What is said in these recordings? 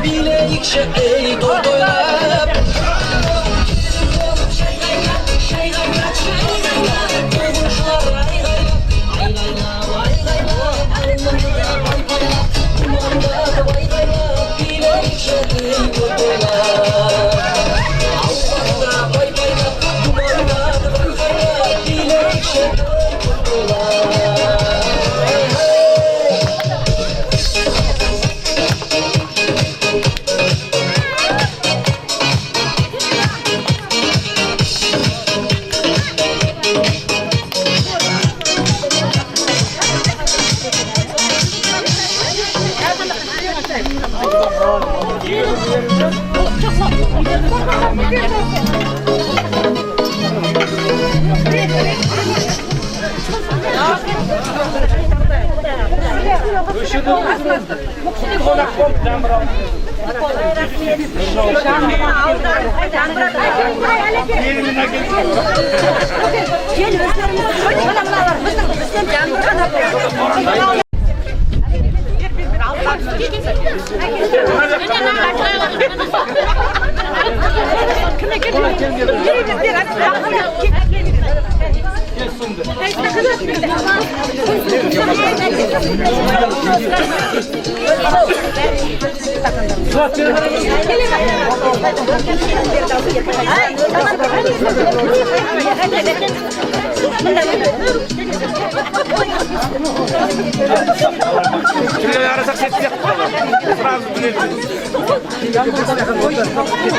bileyikçe ey doydoylap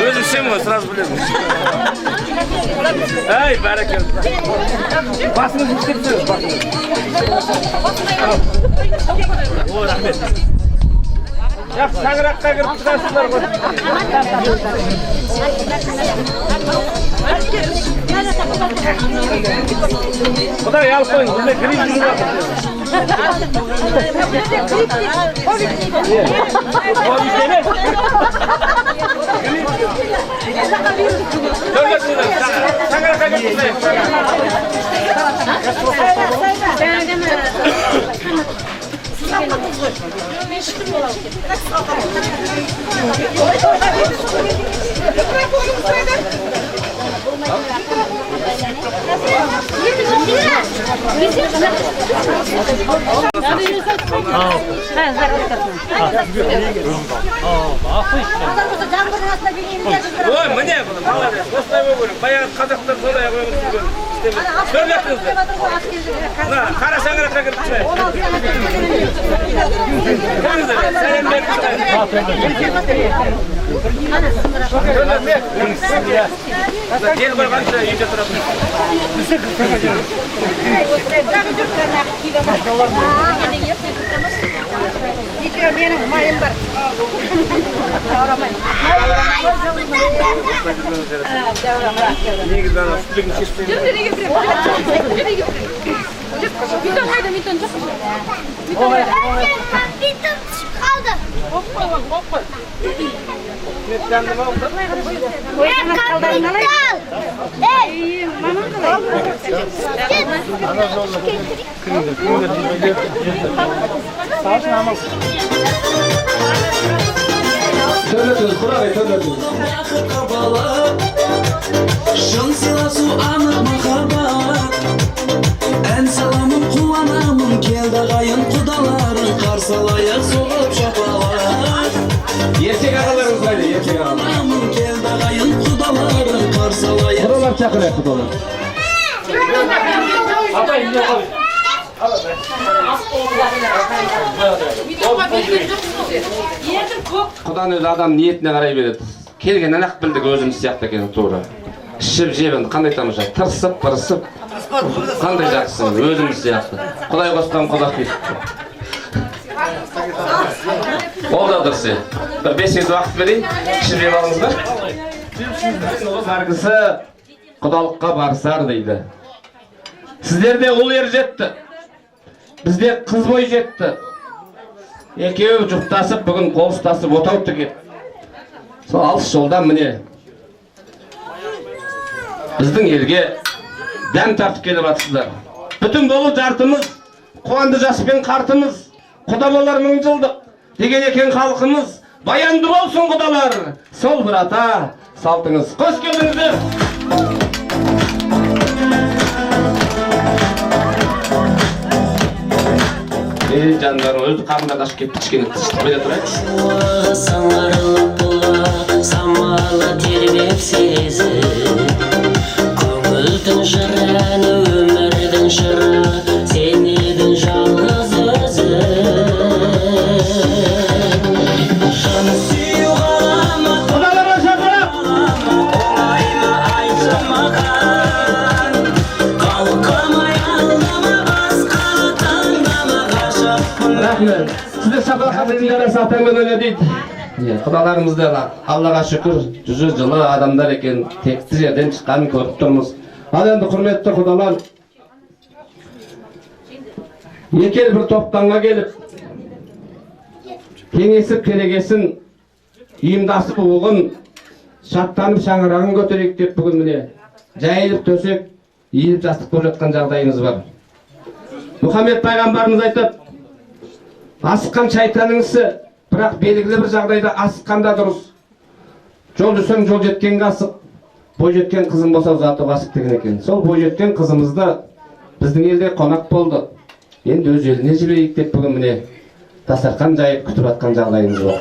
Özüm şey mi? Sırası biliyorum. Ay bereket. Basınız yükseltiyoruz basınız. O rahmet. Ya sangırakta girip çıkarsınlar bak. Bu da yal koyun. Bu da grip yüzü var. O bir tane. Sangırakta girip Ой, мне было, молодец, просто его говорю, баян казактар солай yapıyor Söyleyeceksiniz de. Na, kara sangırakta girip çıkayım. Kırmızı, sen ben Gel koy kanka, iyice duralım. Benim mayım var. Ne güzel sütlü çeşmeyi. Miton haydi miton çok. Miton kaldı. Hoppa. Netlendim oldu. Ben kaldım. Ey, mama kaldı. Şan silası anık mahabat En salamın kuvanamın Keldi kayın kudaların Karsalaya soğup şapalar Erkek aralarımız haydi, erkek aralarımız. Keldi kayın kudaların Karsalaya Kudalar çakır kudalar. Ata ince al. Kudan öz adam niyetine karay beredi. Kelgenden ak bildik özümüz siyahtı ekeni to'g'ri. Ishib jebin qanday tamosha, tirsib, pirsib. Qanday yaxshisin, özümüz siyahtı. Xudoy qo'shgan Xudo xeyr. Oldadır sen. Bir 5 yıl vaqt bering, ishib jeb olingizlar. Nargisi Xudolikqa barsar deydi. Sizlerde ul yer jetdi. Bizde kız boy jetdi. Ekevi juftashib bugun qo'l tutashib o'tavdi ket. Sol alış yoldan mine. Bizning elge dam tartib kelyapsizlar. Bütün dolu jartımız, quvondi jaspen qartimiz, Xudo bolar 1000 yıldık degen eken xalqimiz баянды болсын құдалар. Сол бір ата салтыңыз. Қош келдіңіздер. Жандарым өзі қарындаш кетті, кішкене тышты қойда тұрайықшы. Саңарылып бұла, самала тербеп сезіп, көңілдің жыраны, өмірдің жыры, сен едің жалғыз өзі. Жан сүйу ғаламат, Құдаларға шақырып! оңайма айтшы маған, қалқамай алдама, басқаны таңдама, ғашықпын. Рахмет. Сіздер шапалақпен жараса атаңмен ойна дейді. Құдаларымызды Аллаға шүкір, жүзі жылы адамдар екен, текті жерден шыққанын көріп тұрмыз. Ал енді құрметті құдалар, екі ел бір топтанға келіп, кеңесіп керегесін ұйымдасып оғын шаттанып шаңырағын көтерейік деп бүгін міне жайылып төсек, иіліп жастық көріп жатқан жағдайымыз бар. Мұхаммед пайғамбарымыз айтады, асыққан шайтанның ісі, бірақ белгілі бір жағдайда асыққанда дұрыс. Жол жүрсең жол жеткенге асық, бой жеткен қызым болса ұзатуға асық деген екен. Сол бой жеткен қызымызды біздің елде қонақ болды. Енді өз еліне жіберейік деп бүгін міне дастархан жайып күтіп жатқан жағдайымыз бар.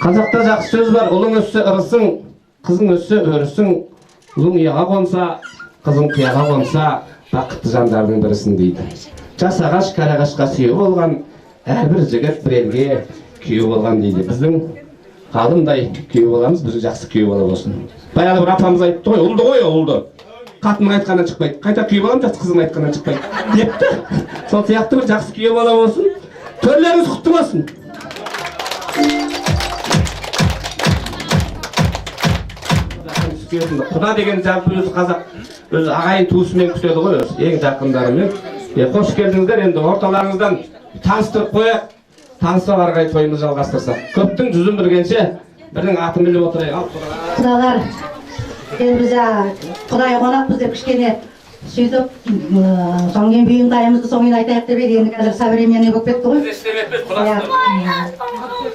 Қазақта жақсы сөз бар, ұлың өссе ырысың, қызың өссе өрісің, ұлың ұяға қонса, қызың қияға қонса, бақытты жандардың бірісің дейді. Жас ағаш кәрі ағашқа сүйеу болған, әрбір жігіт бір елге күйеу болған дейді. Біздің ғалымдай күйеу боламыз, біз жақсы күйеу бола болсын. Баяғы бір апамыз айтты ғой, ұлды ғой, ұлды. Қатының айтқаннан шықпайды, қайта күйеу боламын, жас қызың айтқаннан шықпайды депті. Сол сияқты бір жақсы күйеу бола болсын. Төрлеріңіз құтты болсын. Құда деген жалпы өзі қазақ, өзі ағайын туысымен күтеді ғой, ең жақындарымен. Қош келдіңіздер, енді орталарыңыздан таныстырып қояқ, таныстырып ары қарай тойымызды жалғастырсақ. Көптің жүзін білгенше бірінің атын біліп отырайық. Құдалар, енді біз құдай қонақпыз деп кішкене сөйтіп, соң кейін бүйін дайымызды соңын айтайық деп еді, енді қазір современный болып кетті ғой.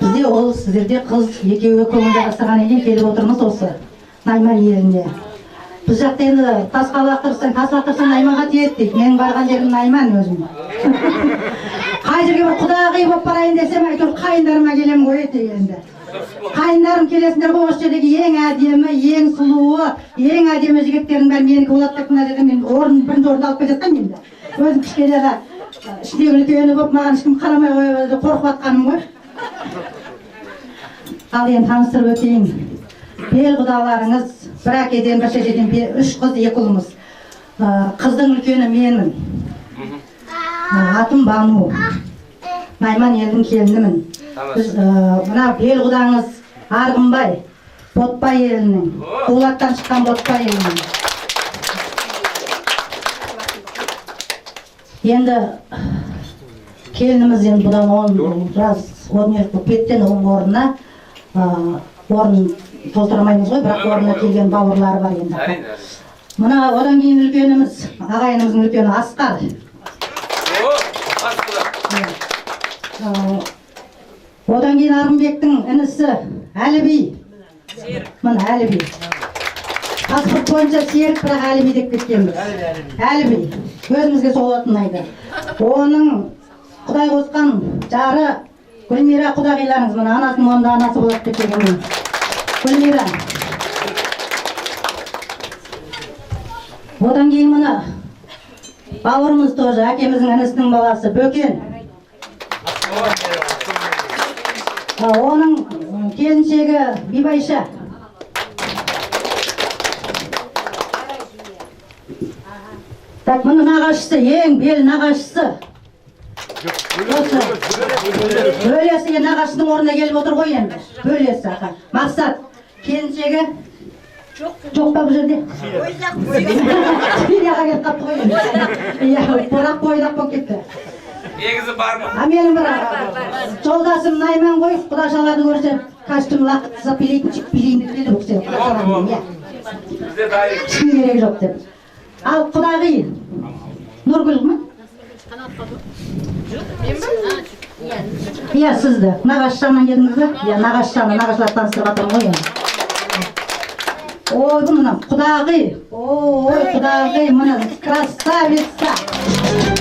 Бізде ол, сіздерде қыз екеуі көңіл жарастырған екен келіп отырмыз осы Найман еліне. Біз жақта енді тасқа лақтырсаң Найманға тиеді дейді. Менің барған жерім Найман өзім. Қай жерге бір құдағи болып барайын десем, әйтеуір қайындарыма келем ғой енді. Қайындарым келесіңдер ғой, осы жердегі ең әдемі, ең сұлуы, ең әдемі жігіттердің бәрі менікі болады деп мына жерде мен бірінші орынды алып кетеді мен де. Өзім кішкене ішіндегі үлкені болып маған ешкім қарамай қойып қорқып жатқаным ғой. Ал енді таныстырып өтейін. Бел құдаларыңыз бір әкеден бір шешеден 3 қыз 2 ұлымыз. Қыздың үлкені менмін. Атым Бану. Найман елдің келінімін. Мына бел құдаңыз Арғынбай, Ботпай елінің. Дулаттан шыққан Ботпай елінің. Енді келініміз енді бұдан 10 жас 12 беттен оның орнына орын толтырмаймыз ғой, бірақ орнына келген бауырлары бар енді. Мына одан кейін үлкеніміз, ағайынымыздың үлкені Асқар. Одан кейін Арғынбектің інісі Әліби. Мына Әліби. Паспорт бойынша Серік, бірақ Әліби деп кеткенбіз. Әліби. Өзімізге сол атын ұнайды. Оның Құдай қосқан жары Гүлмира құдағиларыңыз, мына анасының онда анасы болады деп келгенмін. Гүлмира. Одан кейін мына бауырымыз тоже, әкеміздің інісінің баласы Бөкен. Оның келіншегі Бибайша. Так, мұның нағашысы, ең бел нағашысы. Бөлесі нағашының орнына келіп отыр ғой енді. Бөлесі. Мақсат, келіншегі жоқ па бұл жерде? Сирияға келіп қапты ғой енді. Бірақ бойдақ болып кетті. Егізі бар ма? Менің бір жолдасым Найман ғой, құдашаларды көрсе костюм лақтырса билейтін деп келді бұл кісі. Бізде дайын. Ешкім керек жоқ деп. Ал құдағи Нұргүл ма? Иә, сізді. Нағашы жағынан келдіңіз бе? Иә, нағашы жағынан, нағашылар таныстырып жатырмын ғой енді. Ой, мына құдағи. Ой, құдағи, мына красавица.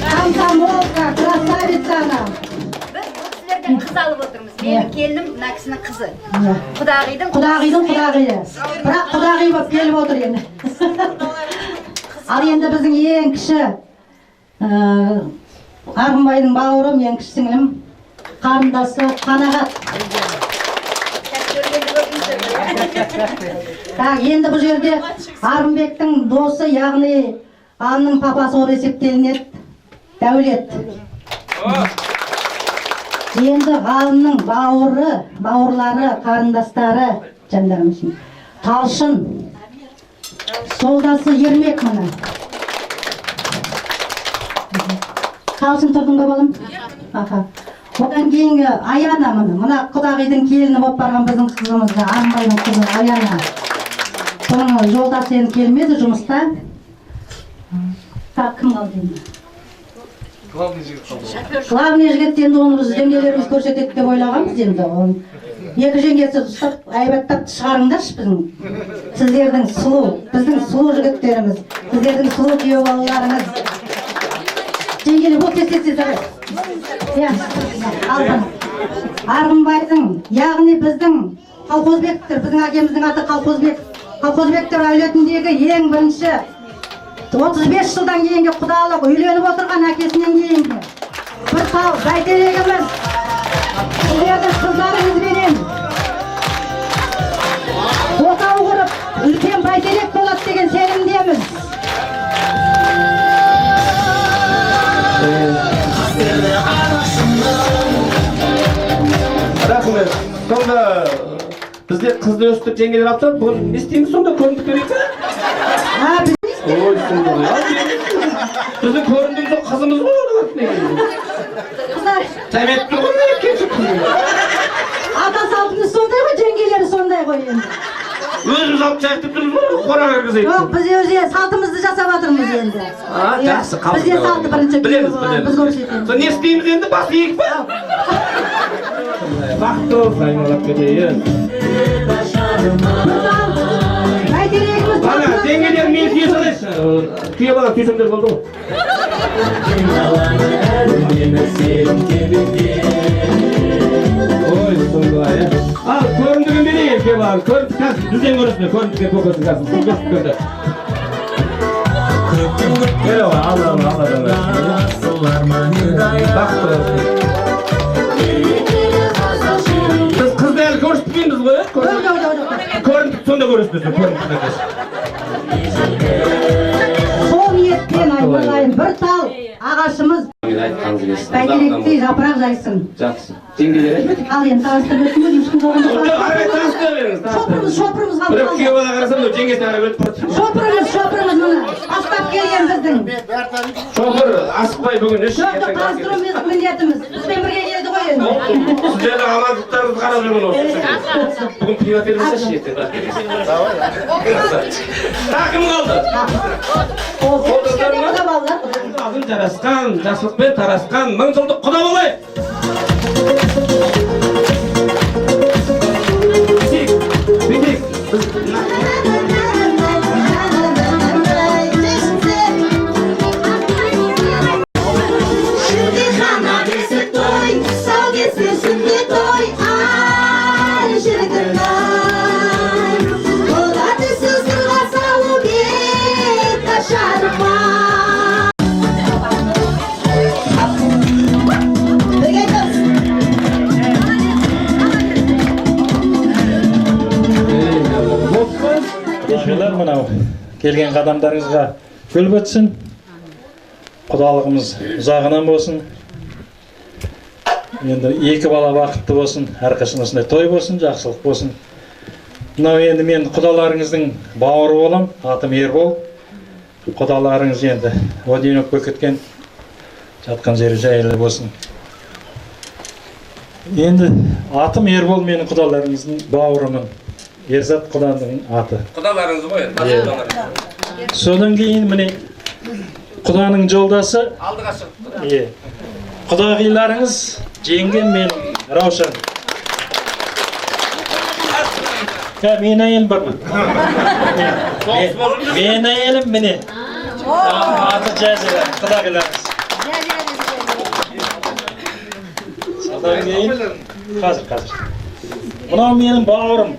Комсомолка, красавица ана. Сіздерден қыз алып отырмыз. Менің келінім мына кісінің қызы. Құдағидың Құдағиы. Бірақ құдағи болып келіп отыр енді. Ал енді біздің ең кіші Арғынбайдың бауырым, ең кіші сіңілім, қарындасы Қанағат. Енді бұл жерде Арғынбектің досы, яғни Анның папасы ол есептелінеді, Дәулет. Енді ғалымның бауырлары, қарындастары, жандарым үшін, Талшын, солдасы Ермек мұны. Талшын тұрдың ба балым? Аха. Одан кейінгі Аяна мұны. Мұна құдағидың келіні болып барған біздің қызымыз, Арғынбайдың қызы Аяна. Соның жолдасы енді келмеді жұмыста. Так, кім қалды енді? Главный жігіт енді оны біз жеңгелеріміз көрсетеді деп ойлағанбыз енді. Екі жеңгесі ұстап, айбаттап шығарыңдаршы біздің. Сіздердің сұлу, біздің сұлу жігіттеріміз, сіздердің сұлу күйеу балаларыңыз. Жеңгелі бұл тез-тез-тез. Арғынбайдың, яғни біздің колхозбектер, біздің әкеміздің аты колхозбек. Колхозбектер әулетіндегі ең бірінші 35 жылдан кейінгі құдалық үйленіп отырған әкесінен кейінгі бір тал бәйтерегіміз. Сіздердің қыздарыңызбенен отау құрып, үлкен бәйтерек болады деген сенімдеміз. Рахмет. Сонда бізде қызды өстіп жеңгелер алып тұрады. Бүгін не істейміз сонда, көріндік берейік пе? Ой, сонда. Біздің көріндігіміз қызымыз ғой. Тәмет тұр ғой, кешіп Ата салтымыз сондай ғой, жеңгелері сондай ғой енді. өзіміз алып шайықтып тұрмыз ғой, қораға кіргізейік. Жоқ, біз өзге салтымызды жасап жатырмыз енді. Жақсы, қалды. Бізде салты бірінші Білеміз. біз көрсетеміз. Сол не істейміз енді, бас иік па? Бақытты болсын, айналап кетейін. Бәйтерегіміз Ана, жеңгелер мені түйе салайыншы. Түйе бала түйсімдер болды ғой. Ой, сондай, Ал, көріндігін берейін, ерке балам. Көріндік қазір, бізден көресіңдер, көріндікке көкөсін қазір. Сіз көрсіп көрді. Кел оға, Алладан. Бақытты болсын. Біз қызды әлі көрсетпейміз ғой, көріндік сонда көресіңдер, көріндік. сол ниетпен айналайын, бір тал ағашымыз бәйтеректей жапырақ жайсын. Жақсы. Жеңгелер айтмайды. Ал енді таныстырып өттім ғой, ешкім шопырымыз қалды. Бірақ күйеу бала қарасам, жеңгесіне қарап өтіп барды. Шопырымыз мұны. Астап келген біздің. Шоғыр асықпай бүгін үш. Жоқ, таныстыру міндетіміз. Бізбен бірге келді ғой енді. Сіздердің амандықтарыңызды қарап жүрмін осы. Бүгін пиво беріңіздерші ертең. Кім қалды? Азын жарасқан, жақсылықпен тарасқан, мың жылдық құда болайық. Мынау келген қадамдарыңызға гүл бітсін, құдалығымыз ұзағынан болсын, енді екі бала бақытты болсын, әрқашан осындай той болсын, жақсылық болсын. Мынау енді мен құдаларыңыздың бауыры болам, атым Ербол. Құдаларыңыз енді одинокқа кеткен, жатқан жері жайлы болсын. Енді атым Ербол, менің құдаларыңыздың бауырымын. Ерзат құданың аты. Құдаларыңыз ғой енді. Содан кейін міне құданың жолдасы. Алдыға шығып. Құдағиларыңыз жеңгем мен Раушан. Мен әйелім бар ма? Мен әйелім міне. Аты Жазира, құдағиларыңыз. Содан кейін қазір. Мынау менің бауырым.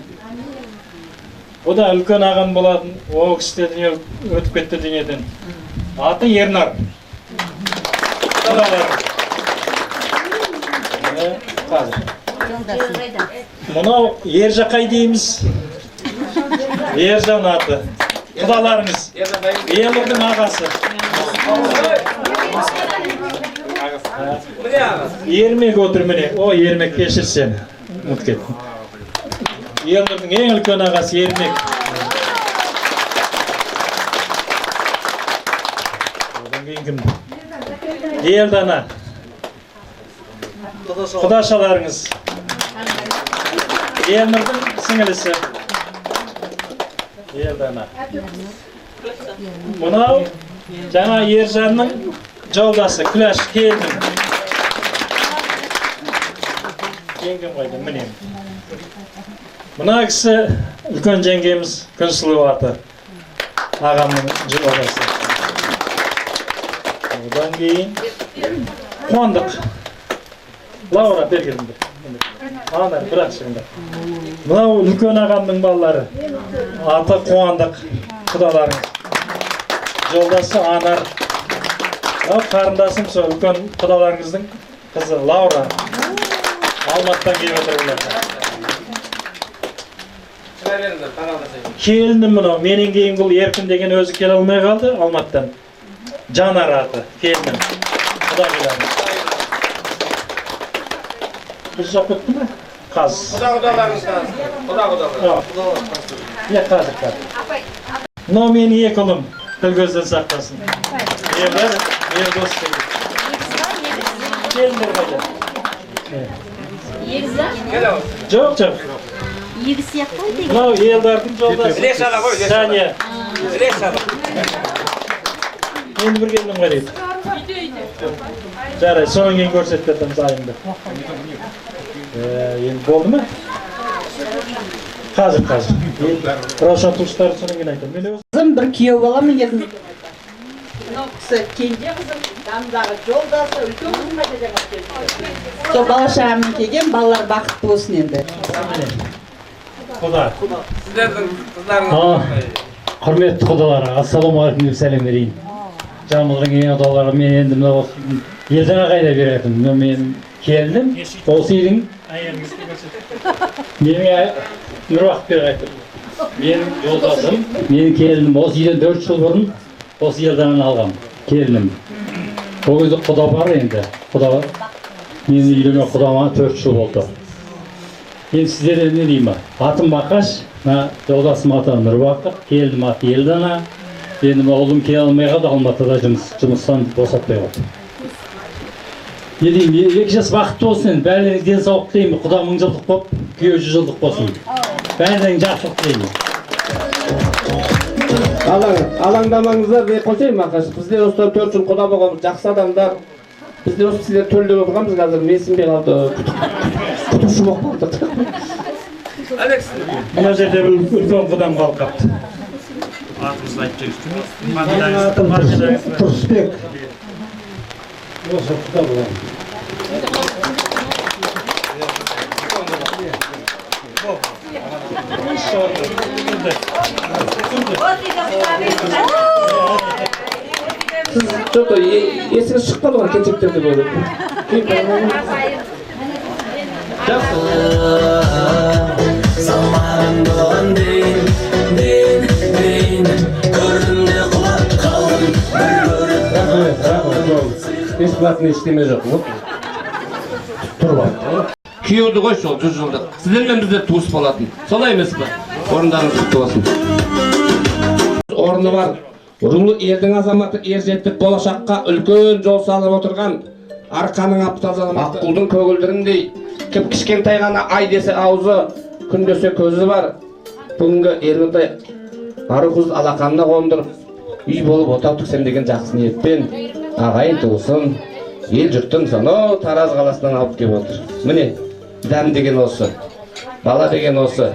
О да үлкен ағам болатын. О кісі де өтіп кетті дүниеден. Аты Ернар. Мынау Ержақай дейміз. Ержан аты. Құдаларыңыз. Елордың ағасы. Ермек отыр міне. О, Ермек кешір сені. Ұмыт кеттім. Елордың ең үлкен ағасы Ермек. Одан кейін кім? Елдана. Құдашаларыңыз. Елнұрдың сіңілісі. Елдана. Мынау жаңа Ержанның жолдасы Күләш келдім. Жеңгем қайда, міне. Мына кісі үлкен жеңгеміз Күнсұлу аты. Ағамның жолдасы. Одан кейін қуандық. Лаура бергенді. Ана, бірақ шыңда. Мынау үлкен ағамның балалары. Аты қуандық. Құдаларыңыз. Жолдасы Анар. Қарындасым сол үлкен құдаларыңыздың қызы Лаура. Алматтан келіп отырғылар. Келінім мынау. Менен кейін бұл Еркін деген өзі келе алмай қалды Алматтан. Жанар аты. Келінім. Құдағиларыңыз. Біз жоқ өтті ме? Қаз. Құдағыларыңыз. Қазір. Мынау менің екі ұлым. Тіл көзден сақтасын. Ердос деген. Келіндер қайда? Жоқ. Егіз сияқты ғой деген. Мынау елдардың жолдасы. Сәния. Енді бір келінім бар еді. Жарай, соңын кейін көрсетіп кетеміз айымды. Енді болды ма? Қазір. Раушан туыстары содан кейін айтамын. Қызым бір күйеу боламын дедім. Мынау кісі кенже қызым, жанымдағы жолдасы, үлкен қызым қайда жаңа келді. Сол бала-шағамен келген, балалар бақытты болсын енді. Құда. Сіздердің қыздарыңыз. Құрметті құдалар, ассалаумағалейкум деп сәлем берейін. Жанымыздың ең құдалары, мен енді мына елден қайда беретім. Мен келінім, осы үйдің менің Нұрбақыт бері қайтып. Менің жолдасым, менің келінім осы үйден 4 жыл бұрын осы елден алғам, келінім. Ол кезде құда бар енді, құда бар. Менің үйленген құдама 4 жыл болды. Енді сіздерде не деймін? Атым Бақаш, жолдасым аты Нұрбақыт, келінім аты Елдана. Енді ұлым келе алмай қалды, Алматыда жұмыстан босатпай қалды. Не деймін, 2 жас бақытты болсын, бәрілеріңіз денсаулық тілеймін, құда 1000 жылдық болып, күйеу 100 жылдық болсын. Бәрілерің жақсылық тілеймін. Алаңдамаңыздар деп қойсайын Мақаш. Біздер осыдан 4 жыл құда болғанбыз, жақсы адамдар. Біздер осы сіздер төлдеп отырғанбыз, қазір менсінбей қалды. Күтуші болып қалдық. Мына жерде бір үлкен құдам қалып қапты. Атымызды айтып жүрсің. Тұрысбек. Осы құда болған. Жоқ, есіңіз шықпады ғой келіншектерде болды. Жақсы. Заманым болған дейін көрдім де құлап қалдым бір көріп Бесплатный ештеме жоқ. Тұрып алды. Күйеуді қой сол 100 жылдық. Сіздермен біздер туыс болатын. Солай емес пе? Орындарыңыз құтты болсын. Орны бар. Рулы елдің азаматы ержетіп болашаққа үлкен жол салып отырған арқаның аптазалы аққұлдың көгілдіріндей кішкентай ғана ай десе аузы, күн десе көзі бар. Бүгінгі елімізде арықұз алақанына қондырып үй болып отау тіксем деген жақсы ниетпен ағайын туысын ел жұрттың сонау Тараз қаласынан алып келіп отыр. Міне, дәм деген осы, бала деген осы.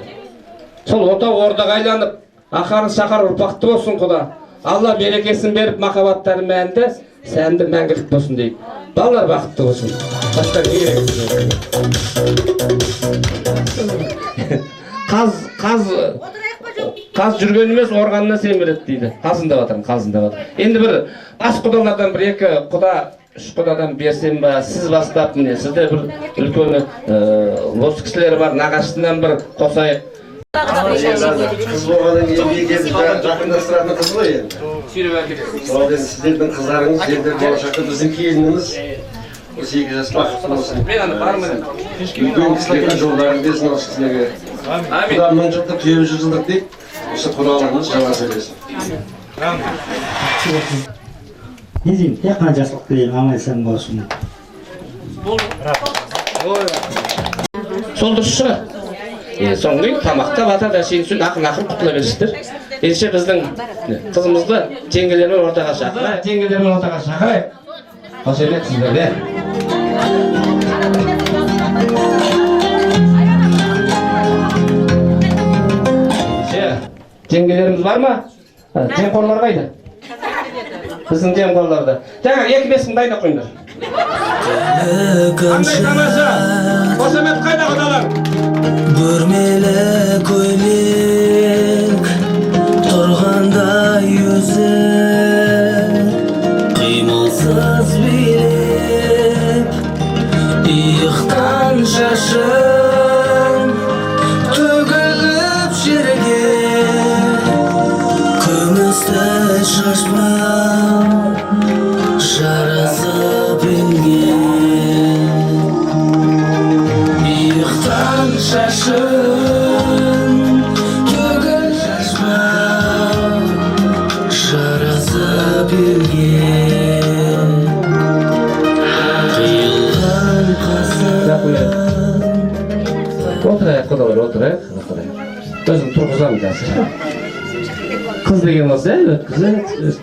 Сол отау ордаға айланып, ақары сақар ұрпақты болсын Құда. Алла берекесін беріп, махаббаттары мәнді, сәнді мәңгілік болсын дейді. Балалар бақытты болсын. Басқа не керек? Қаз жүрген емес, орғанына семіреді дейді. Қазындап жатырмын, қазындап жатырмын. Енді бір ас құдалардан бір екі құда, үш құдадан берсем ба, сіз бастап, міне, сізде бір үлкені осы кісілер бар, нағашысынан бір қосайық. Қыз болғаннан кейін келіп жақындастыратын қыз ғой енді. Сүйреп әкеледі. Сол енді сіздердің қыздарыңыз, енді болашақта біздің келініміз 8 жас бақытты болсын. Мен аны бармын. Үлкен кісілердің жолдарын берсін осы кісілерге. Құда 1000 жылдық, 900 жылдық дейді. Осы құдаларыңыз жала сөйлесін. Не деймін, тек қана жақсылық тілеймін, аман-есен болсын. Сол дұрыс шығар. Соңғы кейін тамақта бата да шен-сүн ақын-ақыр құтыла бересіздер. Ендеше біздің қызымызды жеңгелермен ортаға шақырайық. Қошемет сіздерде. Жеңгелеріміз бар ма? Жемқорлар қайда? Біздің жемқорларда. Жаңа 2-5 дайындап қойыңдар. Қандай тамаша? Қошемет қайда құдалар? Бүрмелі көйлек тұрғандай өзі қимылсыз билеп иықтан шашын төгіліп жерге күмісті шашбау жарасып енген иықтан шашын төгіліп шашбау жарасып енген қиылған қасым Отырайық, құдалар, отырайық. Өзім тұрғызамын қазір. Қыз деген осы,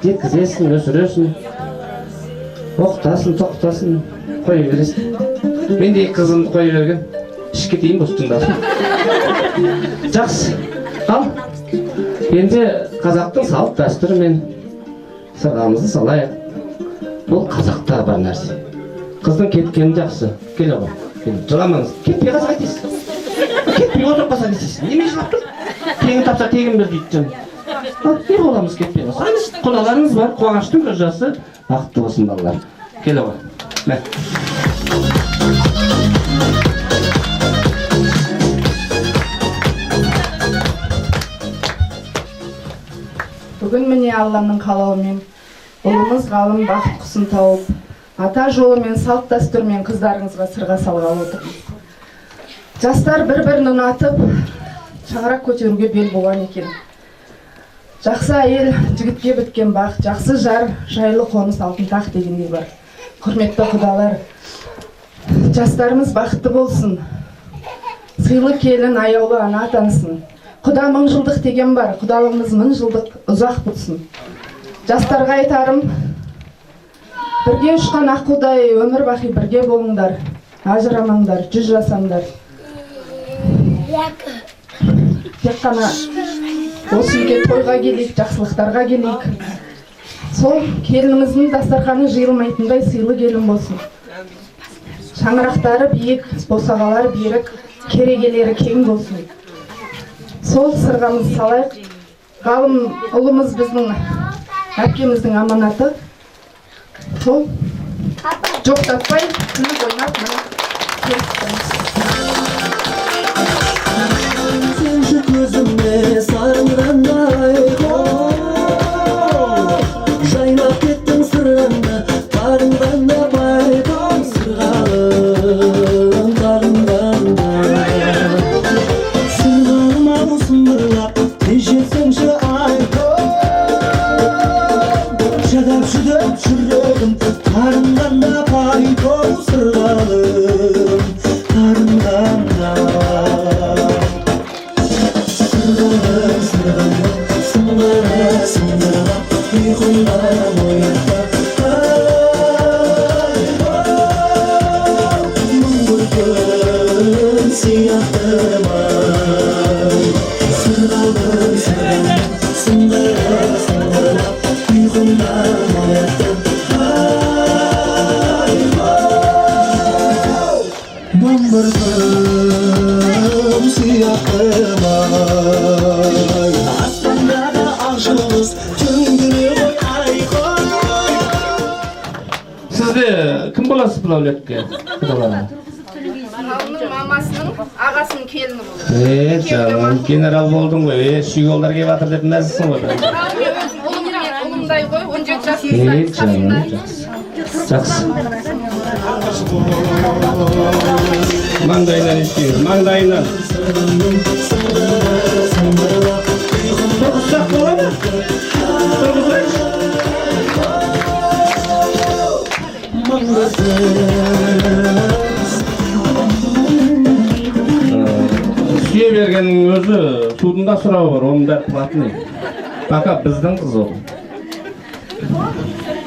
жеткізесің, өсіресің, оқытасың, тоқтасын, қойы бересің. Мен де қызымды қойы берген, ішке дейін бұстыңдар. Жақсы, ал, енді қазақтың салт дәстүрімен сырғамызды салайық. Бұл қазақта бар нәрсе. Қыздың кеткені жақсы, келе ғой. Жыламаңыз, кетпей қазақ айтесіз. Кетпей отырып қаса дейсіз. Неме жылап тұр? Тегін тапса тегін бір дейді жан. Не боламыз кетпей қаса? Құдаларыңыз бар, қуаныштың көз жасы. Бақытты болсын балалар. Келе ғой. Мә. Бүгін міне Алланың қалауымен ұлымыз ғалым бақыт құсын тауып, ата жолымен салт дәстүрмен қыздарыңызға сырға салғалы отырмыз. Жастар бір-бірін ұнатып, шаңырақ көтеруге бел буған екен. Жақсы әйел жігітке біткен бақ, жақсы жар жайлы қоныс алтын тақ дегендей бар. Құрметті құдалар, жастарымыз бақытты болсын. Сыйлы келін аяулы ана атансын. Құда 1000 жылдық деген бар, құдалығымыз 1000 жылдық ұзақ бұтсын. Жастарға айтарым, бірге ұшқан аққудай өмір бақи бірге болыңдар, ажырамаңдар, 100 жасаңдар. Тек қана осы үйге тойға келейік, жақсылықтарға келейік. Сол келініміздің дастарханы жиылмайтындай сыйлы келін болсын. Шаңырақтары биік, босағалар берік, керегелері кең болсын. Сол сырғамыз салайық. Ғалым ұлымыз біздің әпкеміздің аманаты. Сол жоқтатпай, күліп ойнап, Сенші көзіме сарылғандай жайнап кеттің сырғанда, тарылғанда байқам сырғалым тарылғанда. Сырғалыма ұсындырлап, тез жетсеңші айқын жадап жүдеп жүрегім, тарылғанда байқам сырғалым сияқтымай сырғалым сыңғырлап ұйқымнан ояттым бомбырдым сияқтымай аспандағы ақ жұлдыз түнгі айқын Сізде кім боласыз бұл әулетке? Ғалымның мамасының ағасының келіні болды. Жаным, генерал болдың ғой, шүйголдар келіп жатыр деп мәзісің ғой. Ұлымдай ғой, 17 жасында. Жаным, жақсы. Маңдайынан естейміз, маңдайынан. Тұрғызсақ болады? Тұрғызайшы. Сүйе бергеннің өзі судында сұрауы бар, оның бәрі платный. Пока біздің қыз ол.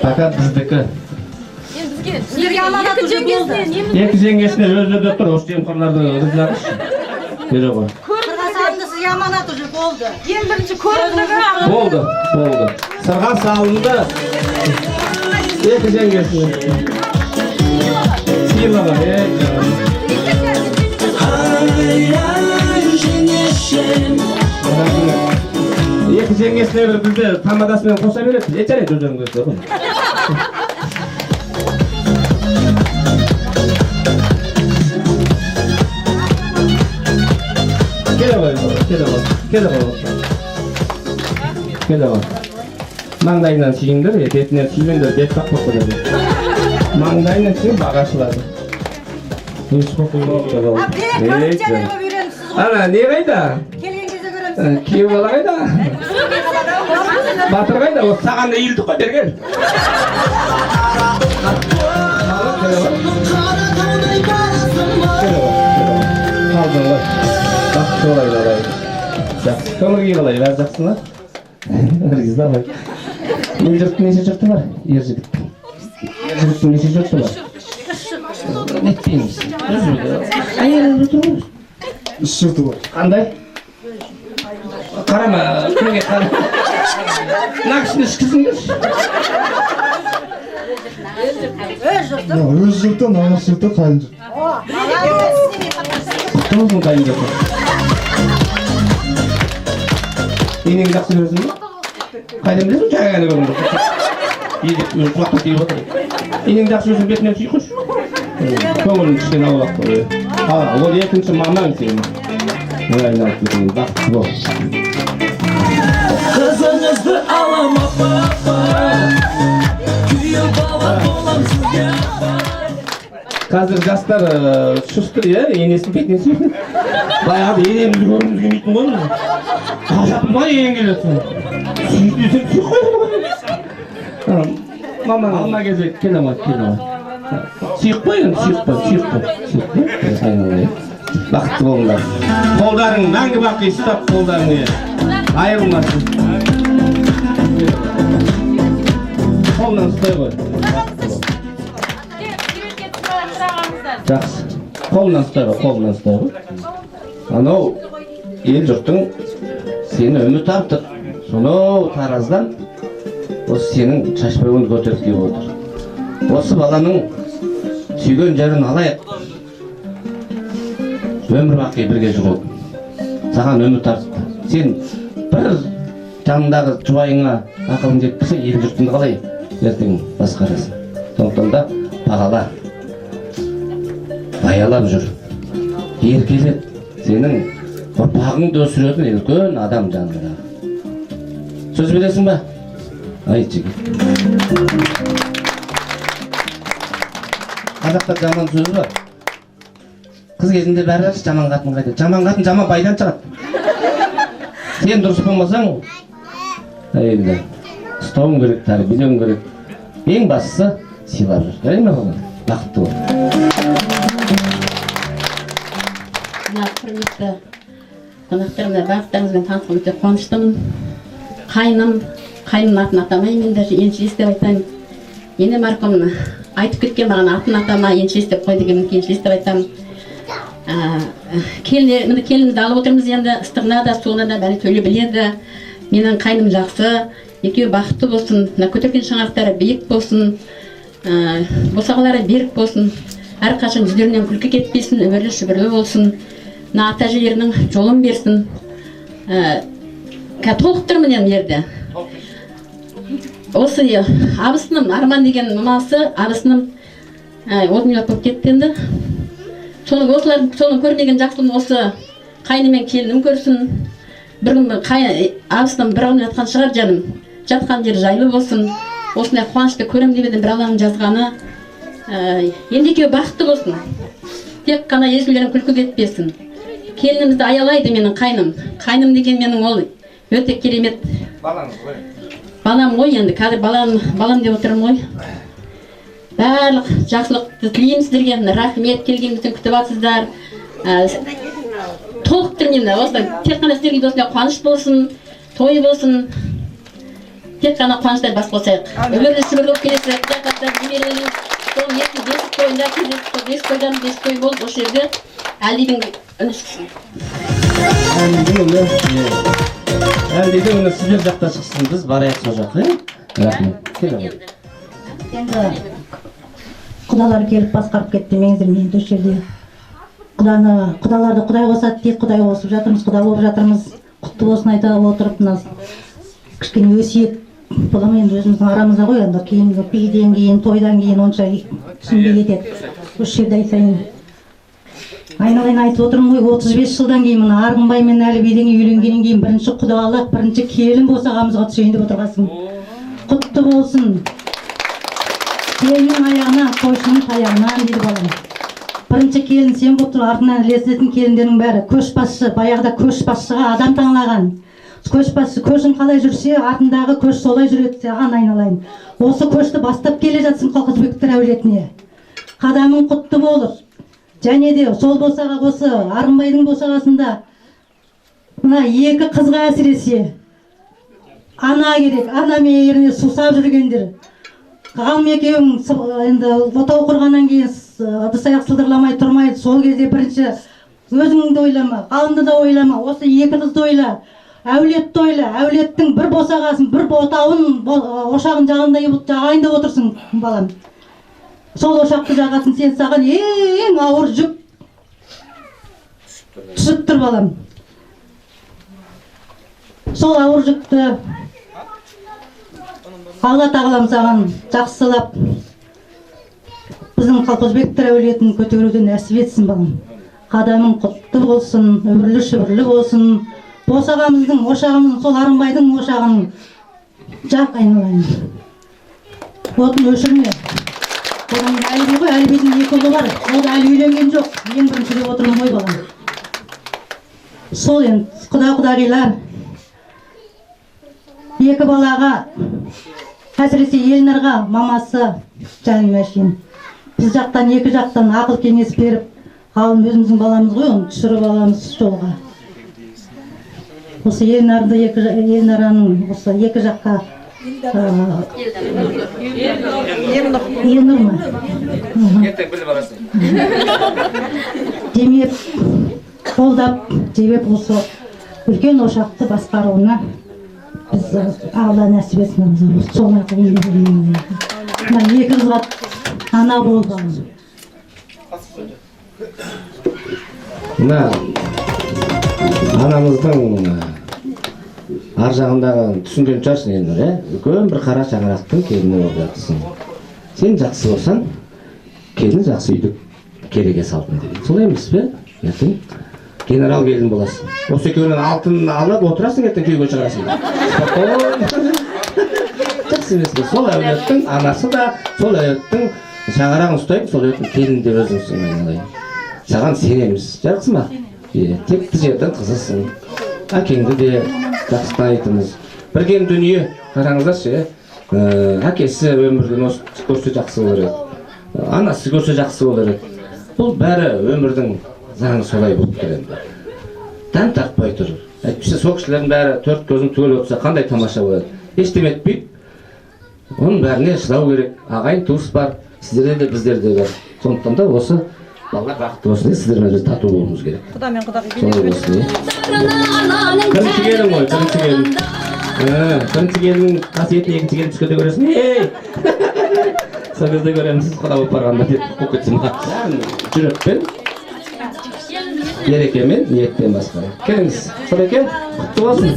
Пока біздікі. Екі жеңгесіне өзі де тұр, осы жемқорларды ризағышы. Бере ғой. Сырға салынды, сіз аманат уже болды. Ең бірінші көрдігі. Болды. Сырға салынды. Екі жеңгесіне. Сыйлығы, екі жеңгесіне бір бізде тамадасымен қоса береді. Жарайды өздерің көздер ғой. Келе ғой. Маңдайынан сүйіңдір, бетінен сүймеңдір, бет қақ болып қойды. Маңдайынан сүйің, баға ашылады. Ана, не қайда? Күйеу бала қайда? Батыр қайда? Ол саған да иілдік қой, берген. Қалдың ғой. Бақытты олай олай. Жақсы. Көңіл қалай, бәрі жақсы ма? Ырғызда олай. Ел жұрттың неше жұрты бар? Ер жігіттің. Ер жігіттің неше жұрты бар? Нетпейміз. Әйелі жұрты бар? үш жұрты бар. Қандай? Қарама, күнге қара. Мына кісіні ішкізіңдерші. Өз жұрты, намыс жұрты, қайын жұрты. Құттыңыздың қайын жұрты. Енең жақсы көресің бе? Қайдан білесің жаңағаны көріңді? Едек өзі құлаққа тиіп отыр. Енең жақсы көрсің бетінен сүй қойшы. Көңілін кішкене аулақ қой. Ол екінші мамаң сенің. Айналып кетейін, бақытты бол. Қызыңызды алам апа, күйеу бала болам сізге. Қазір жастар шұстыр, енесінің бетінен сүйеді. Баяғыда енемізді көргіміз келмейтін ғой. Қажапым ба енең келетін. Сүйдесең сүйіп қойды ғой. Мамаң алма кезек, келе ма. Сүйіп қой, сүйіп қой. Айналайын. Бақытты болыңдар. Қолдарың мәңгі бақи ұстап қолдарыңды. Айырылмасын. Қолынан ұстай ғой. Жақсы. Қолынан ұстай ғой. Анау ел жұрттың сені үміт артып, сонау тараздан осы сенің шашбауыңды көтеріп келіп отыр. Осы баланың сүйген жерін алайық. Өмір бақи бірге жүреді. Саған үміт артты. Сен бір жанындағы жұбайыңа ақылың жетпесе, ел жұртыңды қалай ертең басқарасың. Сондықтан да бағала. Баялап жүр. Еркелет. Сенің ұрпағыңды өсіретін үлкен адам жанында. Сөз бересің ба? Айтшы кет. Қазақта жаман сөз бар. Қыз кезінде бәрі жаман қатын қайда. Жаман қатын жаман байдан шығады. Сен дұрыс болмасаң, әйелді ұстауың керек, тәрбиелеуің керек. Ең бастысы сыйлап жүр. Жарай ма оған? Бақытты бол. Құрметті қонақтарымдар, барлықтарыңызбен танысқым өте қуаныштымын. Қайным атын атамаймын, даже еншілес деп айтамын. Ене марқұм айтып кеткен маған атын атама, еншілес деп қой деген еншілес деп айтамын. келінімізді алып отырмыз енді, ыстығына да суына да бәрі төле біледі. Менің қайным жақсы, екеуі бақытты болсын, көтерген шаңырақтары биік болсын, босағалары берік болсын, әрқашан жүздерінен күлкі кетпесін, өмірлі шүбірлі болсын, ата әжелерінің жолын берсін. Толықтырмын енді ерді. Осы абысыным, Арман деген мамасы, абысыным отынлап болып кеттенді. Соның көрмеген жақсылығын осы қайны мен келінім көрсін. Bir gün abisinden bir gün yatkan çıkar canım. Жатқан жер жайлы болсын. Осындай қуанышты көрем деп едім, бір Алланың жазғаны. Енді екеуі бақытты болсын. Тек қана езулерін күлкі кетпесін. Келінімізді аялайды менің қайным. Қайным деген менің ол өте керемет. Балам ғой енді, қазір балам деп отырмын ғой. Барлық жақсылықты тілеймін сіздерге. Рахмет, келгеніңізден күтіп жатсыздар. Толықтырмын, осылай тек қана сіздерге осындай қуаныш болсын, той болсын. Тек қана қуаныштар бас қосайық. Өмірлі шүбірлі болып келесіздер, құдай немерелеріңіз сол ертең бесік тойында кездесіп, бесік тойдан бесік той болып осы жерде Әлдидің үні шықсын. Әлдидің үні сіздер жақта шықсын, біз барайық сол жаққа. Рахмет. Енді құдалар келіп басқарып кетті, меңіздер мен осы жерде. Құдаларды құдай қосады дейік, құдай қосып жатырмыз, құда болып жатырмыз. Құтты болсын айта отырып, кішкене өсиет бола ма енді өзіміздің арамызда ғой, енді кейін биден кейін, тойдан кейін онша түсінбей кетеді. Осы жерде айтайын. Айналайын айтып отырмын ғой, 35 жылдан кейін мына Арғынбай мен Әлібиден үйленгеннен кейін бірінші құдалық, бірінші келін босағамызға түсейін деп отырғасын. Құтты болсын. Келіннің аяғына, қойшының таяғынан дейді балам. Бірінші келін сен болып тұр, артынан ілесетін келіндердің бәрі көшбасшы, баяғыда көшбасшыға адам таңлаған. Көшбасшы көшін қалай жүрсе, артындағы көш солай жүреді, саған айналайын. Осы көшті бастап келе жатсың Қалқызбектер әулетіне. Қадамың құтты болып. Және де сол босаға осы Арғынбайдың босағасында мына екі қызға әсіресе ана керек, ана мейіріне сусап жүргендер. Ғалым екеуің енді отау құрғаннан кейін ыдыс-аяқ сылдырламай тұрмайды. Сол кезде бірінші өзіңді ойлама, ғалымды да ойлама, осы екі қызды ойла. Әулетті ойла, әулеттің бір босағасын, бір отауын, ошағын жағайында отырсың, балам. Сол ошақты жағасын сен, саған ең ауыр жүк түсіп тұр, балам. Сол ауыр жүкті Алла тағалам саған жақсылап біздің Қалқызбектер әулетін көтеруден нәсіп етсін, балам. Қадамың құтты болсын, өмірлі шүбірлі болсын. Босағамыздың, ошағымыздың, сол Арғынбайдың ошағының жақ айналайын. Отын өшірме. Одан Әліби ғой, Әлібидің екі ұлы бар. Ол әлі үйленген жоқ. Ең бірінші деп отырмын ғой, балам. Сол енді, құда-құдағилар. Екі балаға, әсіресе Елнарға мамасы Жәлім Әшейін. Біз жақтан, екі жақтан ақыл кеңес беріп, ғалым өзіміздің баламыз ғой, оны түсіріп аламыз жолға. Осы Елнараның осы екі жаққа Елнұр ма? Ертең біліп аласың. Демеп, қолдап, жебеп осы үлкен ошақты басқаруына біз Алла нәсіп етсін. Сол айтайын. Екі қызға ана болды. Анамыздың ар жағындағы түсінген шығарсың енді, үлкен бір қара шаңырақтың келіні болып жатырсың. Сен жақсы болсаң, келін жақсы үйді кереге салдың дейді. Солай емес пе? Ертең генерал келін боласың. Осы екеуінен алтын алып отырасың, ертең күйге шығарасың. Жақсы емес пе? Сол әулеттің анасы да, сол әулеттің шаңырағын ұстайды, сол әулеттің келін деп өзіңсің айналайын. Саған сенеміз, жақсы ма? Текті жердің қызысың. Әкеңді де жақсы танитынымыз. Бір кем дүние, қараңыздаршы, әкесі өмірден көрсе жақсы болар еді. Анасы көрсе жақсы болар еді. Бұл бәрі өмірдің заңы солай болып тұр енді. Тән тартпай тұр. Әйтпесе сол кісілердің бәрі төрт көзін түгел отырса қандай тамаша болады. Ештеме етпейді. Оның бәріне шыдау керек. Ағайын туыс бар, сіздерде де біздерде бар. Сондықтан да осы балалар бақытты болсын, сіздермен біз тату болуымыз керек. Құда мен құдағи Солай болсын. Бірінші келін ғой, бірінші келін. Бірінші келін қасиетін екінші келін түскенде көресің. Сол кезде көреміз, құда болып барғанда деп оқып кетсін. Жүрекпен, берекемен, ниетпен басқа. Келіңіз, сол екен, құтты болсын.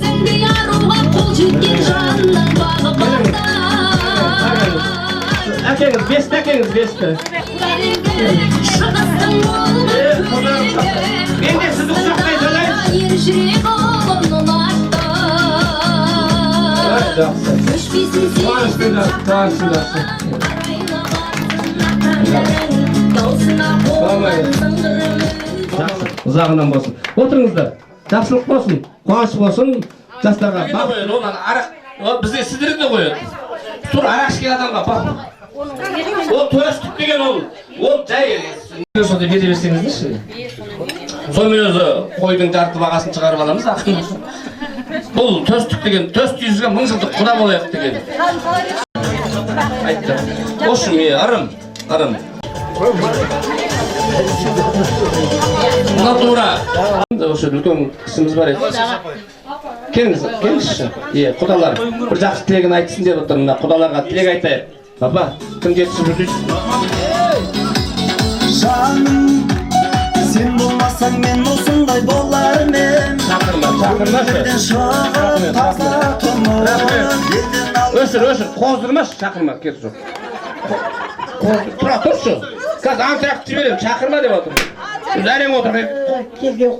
Әкеңіз, бесті әкеңіз, бесті. Мен де сізді құшақтай салайын. Ұзағынан болсын. Отырыңыздар. Жақсылық болсын, қуаныш болсын. Жастарға бақ. Бізде сіздерді қояды. Тұр арақ ішкен адамға бақ. Ол төстік деген ол жай. Сонда бере берсеңіздерші. Сонымен өзі қойдың жарты бағасын шығарып аламыз. Бұл төстік деген, төст жүзген 1000 жылдық құда болайық деген. Айтты. Қошын мен, арым. Натура. Осы үлкен кісіміз бар еді. Келіңізші. Құдалар, бір жақсы тілегін айтсын деп отыр. Құдаларға тілек айтайық. Папа, кім жетісіп жүрдейсіз? Жаным, сен болмасаң мен осындай болар мен. Өмірден шығып таза тұрмын. Өшір, қоздырмаш, шақырма, кет жоқ. Тұра, тұршы. Қазір антырақты жіберем, шақырма деп отыр. Әрең отыр. Келген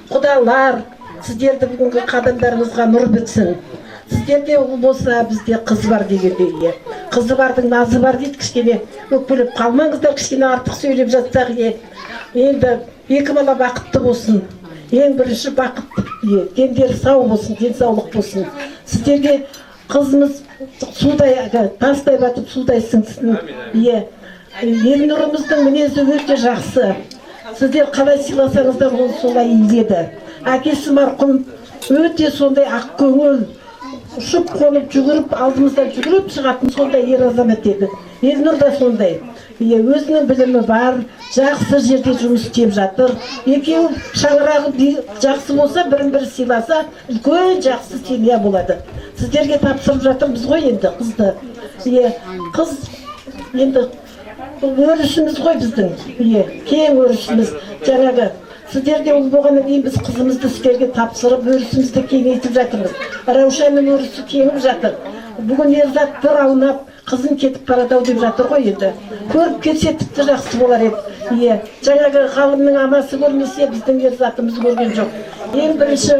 құдалар, сіздерді бүгінгі қадамдарыңызға нұр бітсін. Сіздерде ұл болса, бізде қыз бар дегенде. Қызы бардың назы бар дейді, кішкене өкпелеп қалмаңыздар, кішкене артық сөйлеп жатсақ. Енді екі бала бақытты болсын. Ең бірінші бақыт, дендері сау болсын, денсаулық болсын. Сіздерге қызымыз судай, тастай батып судай сіңсін. Елнұрымыздың мінезі өте жақсы. Сіздер қалай сыйласаңыздар, ол солай иіледі. Әкесі марқұм өте сондай ақ көңіл, ұшып қонып жүгіріп, алдымыздан жүгіріп шығатын сондай ер азамат еді. Елнұр да сондай. Өзінің білімі бар, жақсы жерде жұмыс істеп жатыр. Екеуі шаңырағы жақсы болса, бірін-бірі сыйласа, үлкен жақсы семья болады. Сіздерге тапсырып жатырмыз ғой енді қызды. Қыз енді өрісіміз ғой біздің. Кең өрісіміз. Жаңағы сіздерге ұл болғаннан кейін біз қызымызды сіздерге тапсырып, өрісімізді кеңейтіп жатырмыз. Раушанның өрісі кеңіп жатыр. Бүгін Ерзат бір аунап, қызын кетіп барады деп жатыр ғой енді. Көріп кетсе тіпті жақсы болар еді. Жаңағы ғалымның анасы көрмесе, біздің Ерзатымыз көрген жоқ. Ең бірінші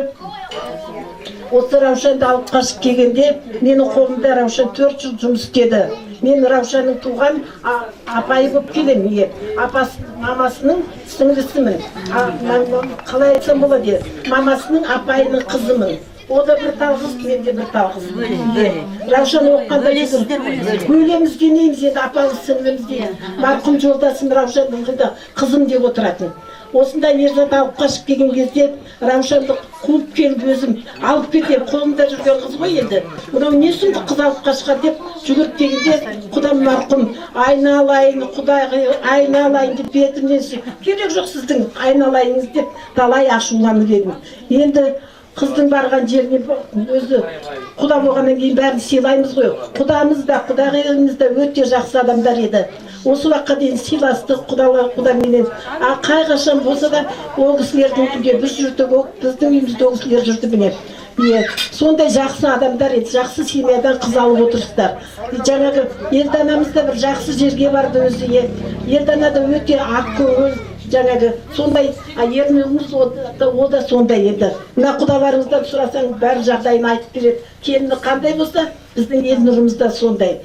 осы Раушанды алып қашып келгенде, менің қолымда Раушан 4 жыл жұмыс істеді. Мен Раушанның туған апайы болып келем. Мамасының сіңлісімін. Қалай айтсам болады? Мамасының апайының қызымын. O da bir talğız, men de bir talğız. Rauşan оққанда көйлеміз денейміз енді апамыз сіңліміз дейді. Марқұм жолдасым Раушанның қызым деп отыратын. Осында Ерзат алып қашып келген кезде Раушанды қуып келіп өзім алып кетем. Қолымда жүрген қыз ғой енді. Мынау не сұмды қыз алып қашқан деп жүгіріп келгенде құдам марқұм айналайын, құдайға айналайын деп бетімнен керек жоқ сіздің айналайыңыз деп талай ашуланып едім. Енді қыздың барған жеріне өзі құда болғаннан кейін бәрін сыйлаймыз ғой. Құдамыз да, құдағиымыз да өте жақсы адамдар еді. Осы уақытқа дейін сыйластық құдаменен. Қай қашан болса да ол кісілердің үйінде біз жүрдік, біздің үйімізде ол кісілер жүрді міне. Сондай жақсы адамдар еді, жақсы семьядан қыз алып отырсыздар. Жаңағы Елданамыз да бір жақсы жерге барды өзі. Елдана да өте ақ көңіл. Жаңағы сондай ерніңіз о да сондай еді. Мына құдаларыңыздан сұрасаң бәрі жағдайын айтып береді. Келіні қандай болса, біздің Елнұрымыз да сондай.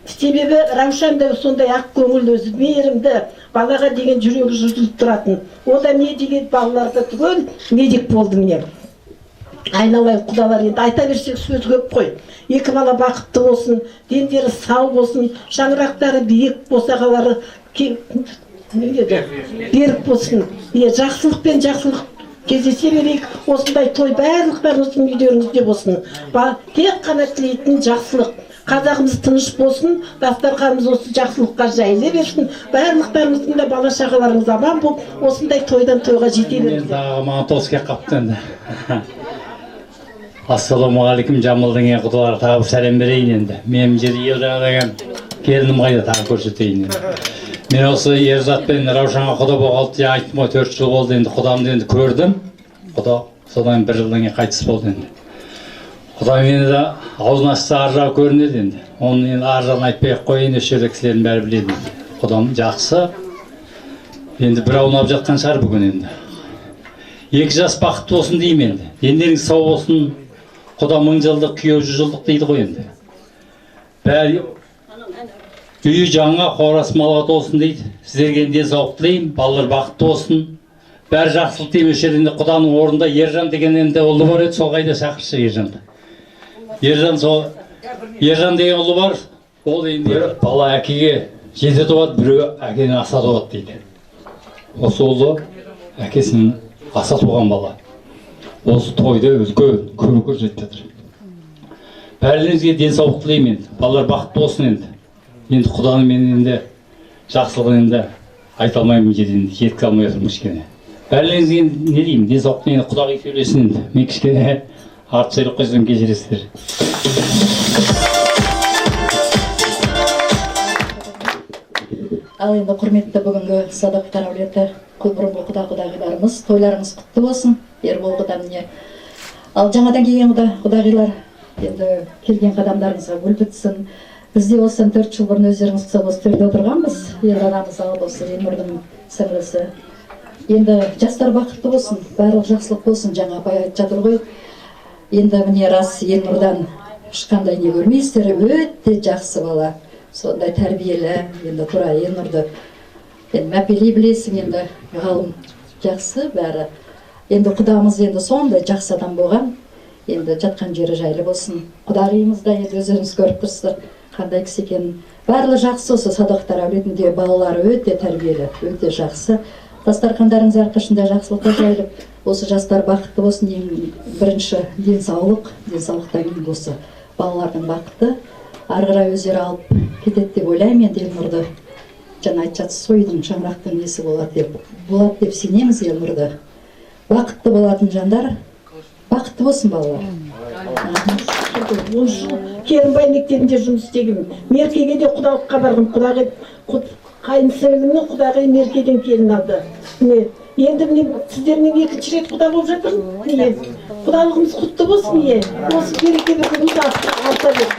Себебі Раушан да сондай ақ көңіл өзі, мейірімді, балаға деген жүрегі жүріліп тұратын. О да не деген балаларды түгел медик болды міне. Айналайын құдалар енді айта берсек сөз көп қой. Екі бала бақытты болсын, дендері сау болсын, шаңырақтары биік босағалары берік болсын. Жақсылық пен жақсылық кездесе берейік. Осындай той барлықтарыңыздың үйлеріңізде болсын. Тек қана тілейтін жақсылық. Қазағымыз тыныш болсын, дастарханымыз осы жақсылыққа жайыла берсін. Барлықтарыңыздың да бала шағаларыңыз аман болып, осындай тойдан тойға жете берсін. Мен дағы Мантоске қаптым да. Ассалаумағалейкум, Жамалдың ең құдалары тағы сәлем берейін енді. Менің жерде елжана деген келінім қайда тағы көрсетейін енді. Мен осы Ерзат пен Раушанға құда болғалды, айттым ғой 4 жыл болды енді, құдамды енді көрдім. Құда содан 1 жылдан кейін қайтыс болды енді. Құдам енді де аузын ашса ар жағы көрінеді енді. Оның енді ар жағын айтпай-ақ қояйын, осы жерде кісілердің бәрі біледі енді. Құдам жақсы. Енді бір аунап жатқан шығар бүгін енді. 2 жас бақытты болсын деймін енді. Дендеріңіз сау болсын. Құда 1000 жылдық, күйеу 100 жылдық дейді ғой енді. Бәрі үйі жаңа, қорасы малға толсын дейді. Сіздерге денсаулық тілеймін, балалар бақытты болсын. Бәрі жақсылық деймін. Осы жерде Құданың орнында Ержан деген енді ұлы бар еді, сол қайда шақыршы Ержанды. Ержан деген ұлы бар. Ол енді бала әкеге жете туады, біреу әкені аса туады дейді. Осы ұлы әкесінің аса туған бала. Осы тойда үлкен көріп жетіп жатыр. Бәріңізге денсаулық тілеймін енді. Балалар бақытты болсын енді. Енді Құданың мен енді жақсылығын енді айта алмаймын жерден, жеткізе алмай отырмын кішкене. Бәріңізге не деймін, денсаулықтың енді Құдағи сөйлесін енді. Мен кішкене артық сөйлеп қойсам кешіресіздер. Ал енді құрметті бүгінгі садақтар әулеті, бұрынғы құдағиларымыз, тойларыңыз құтты болсын, Ербол құдам не. Ал жаңадан келген құдағилар, енді келген қадамдарыңызға гүл бітсін. Бізде осыдан 4 жыл бұрын өздеріңіз құсап осы төрде отырғанбыз. Енді анамыз алып осы Елнұрдың сіңлісі. Енді жастар бақытты болсын, барлық жақсылық болсын. Жаңа апай айтып жатыр ғой. Енді міне рас Елнұрдан ешқандай не көрмейсіздер, өте жақсы бала. Сондай тәрбиелі, енді тура Елнұрды мәпелей білесің, енді ғалым жақсы бәрі. Енді құдамыз енді сондай жақсы адам болған. Енді жатқан жері жайлы болсын. Құдағиымыз да енді өздеріңіз көріп тұрсыздар, қандай кісі екенін. Барлығы жақсы, осы садақтар әулетінде балалары өте тәрбиелі, өте жақсы. Дастархандарыңыз әрқашанда жақсылыққа жайылып, осы жастар бақытты болсын. Ең бірінші денсаулықтан кейін осы балалардың бақыты. Ары қарай өздері алып кетеді деп ойлаймын. Енді Елнұрды жаңа айтып жатсыз, сойдың шаңырақтың несі болады деп сенеміз. Елнұрды бақытты болатын жандар, бақытты болсын балалар. Келінбай мектебінде жұмыс істеген. Меркеге де құдалыққа барғым. Қайынсіңлімнің құдағи Меркеден келін алды. Енді сіздермен 2-ші рет құда болып жатыр. Құдалығымыз құтты болсын. Осы берекелі күнді алса берсін.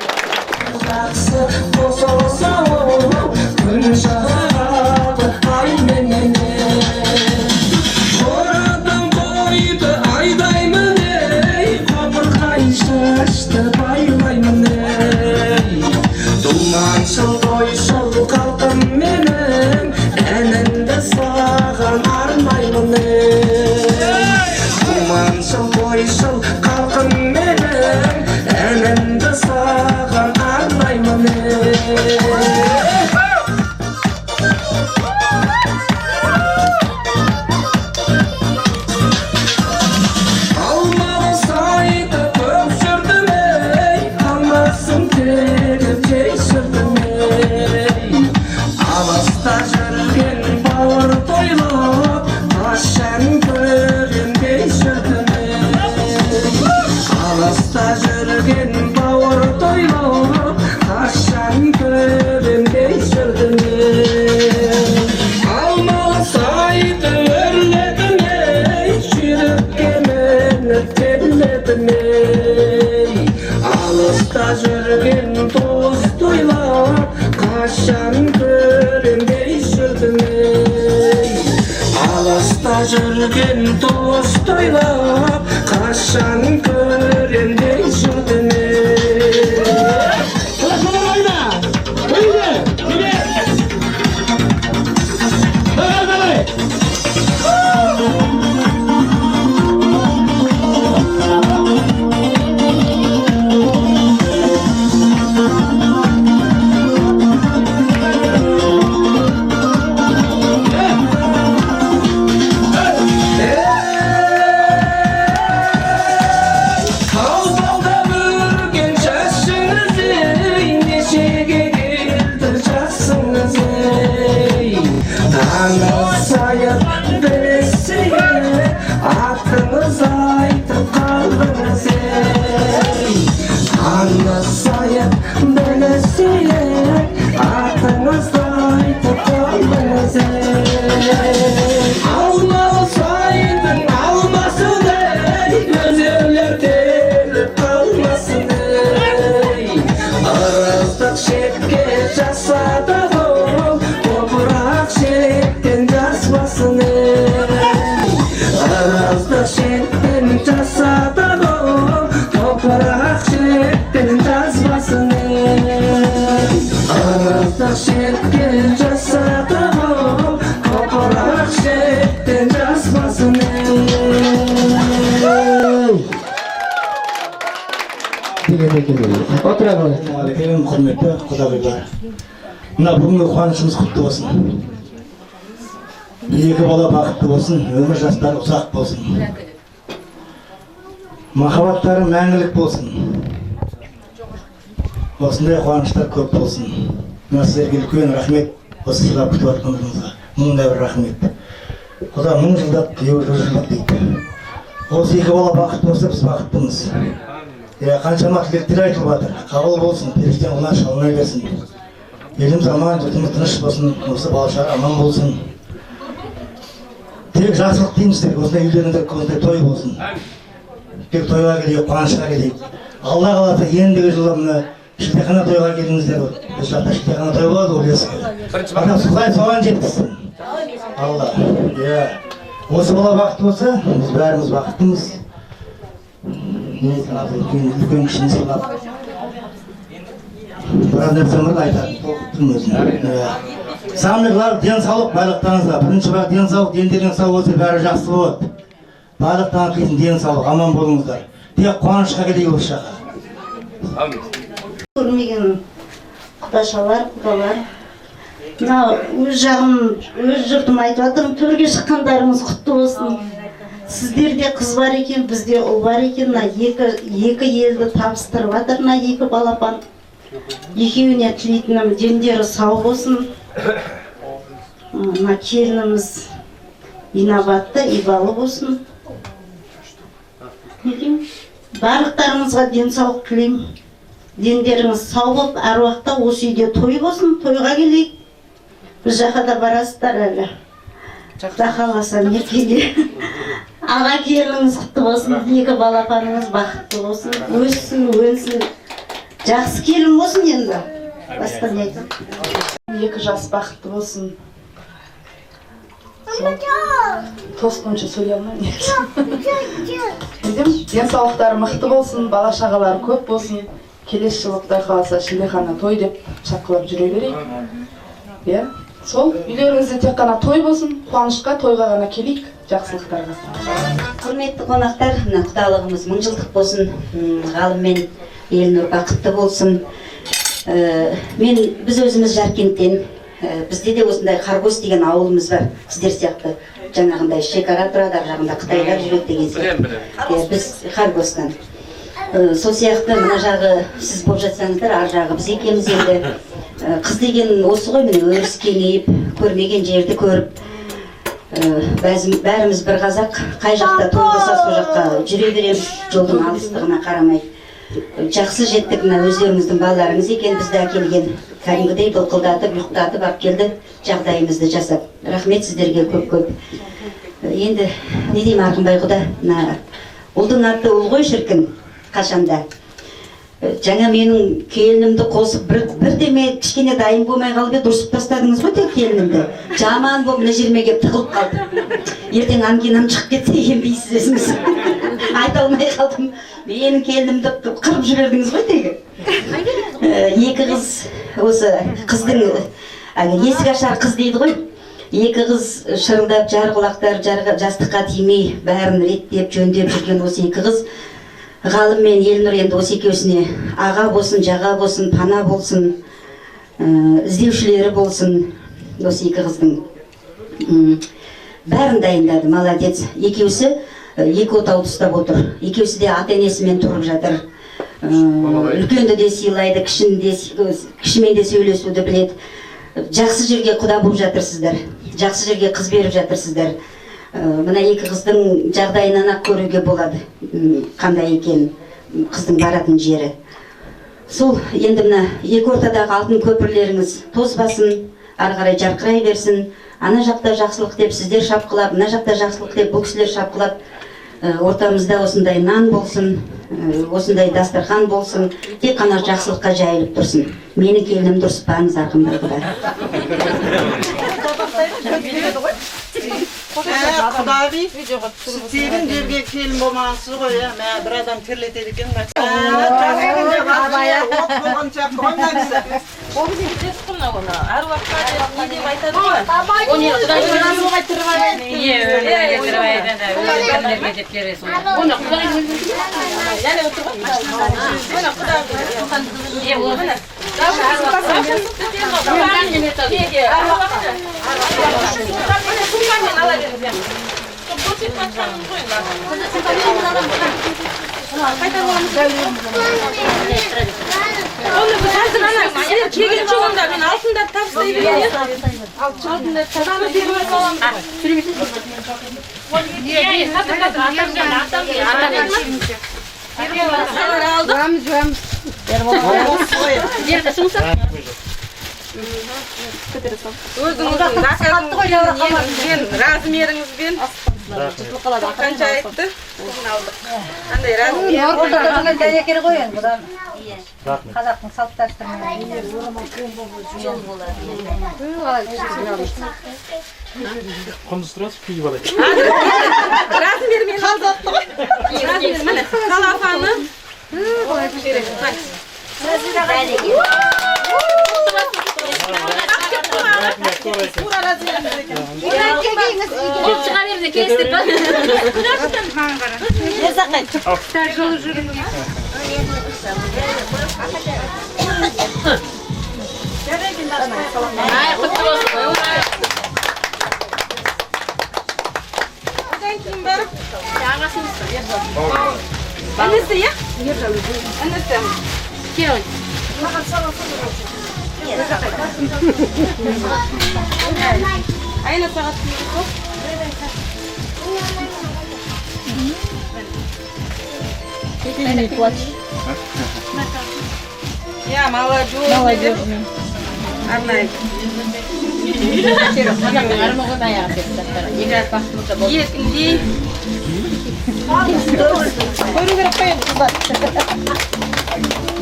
Жақсы болса күн шығады айменен. Қорадан қойды айдаймын ей, қабырғай шашты байлаймын ей. Думаншыл тойшыл қалқым менің, әнімді саған арнаймын ей. Думаншыл тойшыл қалқым менің, әнімді саған арнаймын ей. Жүрген тоз тойлап, қашан көрінбей жүрдім ей. Алыста жүрген тоз тойлап, қашан көрінбей жүрдім ей. Tağ dalda Араздық шеттен жасатады ол, топырақ шеттен жазбасын Араздық шеттен жасатады ол, топырақ шеттен жазбасын Отыра ғой. Ассалаумағалейкум, құрметті құдағилар. Мына бүгінгі қуанышымыз құтты болсын. Екі бала бақытты болсын, өмір жастары ұзақ болсын. Махаббаттары мәңгілік болсын. Осындай қуаныштар көп болсын. Мына сіздерге үлкен рахмет, осы сыйлап күтіп жатқандарыңызға. Мыңдай бір рахмет. Құда мың жылдап, еуір жылдап дейді. Осы екі бала бақытты болса, біз бақыттымыз. Қаншама тілектер айтылып жатыр. Қабыл болсын, періштен құлан шалынай берсін. Еліміз аман, жұртымыз тыныш болсын, осы бала-шаға аман болсын. Тек жақсылық дейміздер, осындай үйлеріңізде осындай той болсын. Тек тойға келейік, қуанышқа келейік. Алла қаласа ендігі жылы мына шілдехана тойға келіңіздер. Біз жақта шілдехана той болады, ол ескі. Ата Сұлай соған жеткізсін. Алла. Осы бала бақытты болса, біз бәріміз бақыттымыз. Үлкен кішіні сыйлап біраз нәрсемді айтады, толықтым өзім. Самлықлар, денсаулық байлықтарыңызға. Бірінші бірақ денсаулық, дендерің сау болса бәрі жақсы болады. Байлықтан қисын денсаулық, аман болыңыздар. Тек қуанышқа келейік осы жаққа. Көрмеген құдашалар, құдалар. Мына өз жағым, өз жұртым айтып жатырмын, төрге шыққандарыңыз құтты болсын. Сіздерде қыз бар екен, бізде ұл бар екен. Екі елді табыстырып жатыр, екі балапан. Екеуіне тілейтінім дендері сау болсын. Келініміз инабатты, ибалы болсын. Барлықтарыңызға денсаулық тілеймін. Дендеріңіз сау болып, әр уақытта осы үйде той болсын, тойға келейік. Біз жаққа да барасыздар әлі. Құда қаласа меркеге. Аға келініңіз құтты болсын, екі балапаныңыз бақытты болсын, өссін, өнсін. Жақсы келін болсын енді. Басқа не айтам? Екі жас бақытты болсын. Тосқыншы сөйлей алмаймын. Денсаулықтары мықты болсын, бала-шағалары көп болсын. Келесі жылы Құдай қаласа шілдехана той деп шапқылап жүре берейік. Сол үйлеріңізде тек қана той болсын, қуанышқа, тойға ғана келейік, жақсылықтарға. Құрметті қонақтар, мына құдалығымыз мың жылдық болсын, ғалым мен Елнұр бақытты болсын. Біз өзіміз Жаркенттен, бізде де осындай Қарғос деген ауылымыз бар, сіздер сияқты. Жаңағындай шекара тұрады, ар жағында Қытайлар жүреді деген сияқты. Біз Қарғостан. Сол сияқты мына жағы сіз болып жатсаңыздар, ар жағы біз екеміз енді. Қыз деген осы ғой, міне өріс кеңейіп, көрмеген жерді көріп, бәріміз бір қазақ, қай жақта той болса сол жаққа жүре береміз, жолдың алыстығына қарамай. Жақсы жеттік, мына өздеріңіздің балаларыңыз екен, бізді әкелген, кәдімгідей былқылдатып, ұйықтатып алып келді, жағдайымызды жасап. Рахмет сіздерге көп-көп. Енді не деймін Арғынбай құда, ұлдың аты ұл ғой шіркін, қашанда. Жаңа менің келінімді қосып, бірдеме кішкене дайын болмай қалып еді, ұрсып тастадыңыз ғой тек келінімді. Жаман болып мына жеріме келіп тығылып қалды. Ертең ангинам шығып кетсе екен дейсіз өзіңіз. Айта алмай қалдым. Менің келінімді қырып жібердіңіз ғой тегі. Екі қыз, осы қыздың есік ашар қыз дейді ғой. Екі қыз шырылдап, жарғылақтар, жастыққа тимей, бәрін реттеп, жөндеп жүрген осы екі қыз. Ғалым мен Елнұр енді осы екеусіне аға болсын, жаға болсын, пана болсын, іздеушілері болсын, осы екі қыздың. Бәрін дайындады, молодец. Екеусі екі отау ұстап отыр. Екеусі де ата-енесімен тұрып жатыр. Үлкенді де сыйлайды, кішімен де сөйлесуді біледі. Жақсы жерге құда болып жатырсыздар. Жақсы жерге қыз беріп жатырсыздар. Мына екі қыздың жағдайынан ақ көруге болады, қандай екен қыздың баратын жері. Сол енді мына екі ортадағы алтын көпірлеріңіз тозбасын, ары қарай жарқырай берсін. Ана жақта жақсылық деп сіздер шапқылап, мына жақта жақсылық деп бұл кісілер шапқылап, ортамызда осындай нан болсын, осындай дастархан болсын, тек қана жақсылыққа жайылып тұрсын. Менің келінімді ұрыспаңыз Арғынбай құда. Құдай тегін жерге келін болмағансыз ғой, бір адам терлетеді екен. От болғанша қойна кісі. Ол кезде кетесіз ғой мынау оны. Әр уақытта не деп айтады ғой. Оны құдай өзі айтырып алады. Оны құдай яғни отыр ғой. Оны Onu bu hazır ana sizler kegin çoğunda ben altında tavsiye veriyorum. Altında tadını vermez olalım. Sürümüsün. Razmeringizben qancha aytdi? Qanday razmer? O'rtadan dayakere qo'ying budan. Qozoqning salt-dasturiga. Konuşturası kıyı var. Razmer men qaldatdi. Razmer mana salafani. Çıkaverdi kestik. Ay kutlu olsun. Kim barib? Annesi ya? Annesi. Kim? Ayna saat bu. Ya молодежь. Арнай. Екінші. Көру керек қой енді қыздар.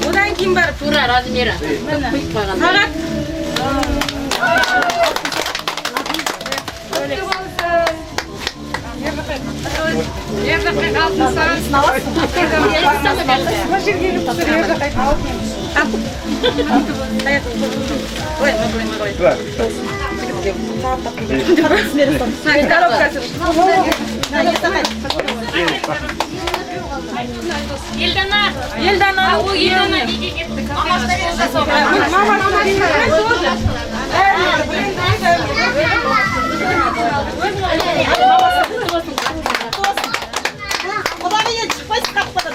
Одан кейін барып тура размері. Сағат. Елдана, о Елдана неге кеттік? Құдағи ел шықпайсыз қақпадан.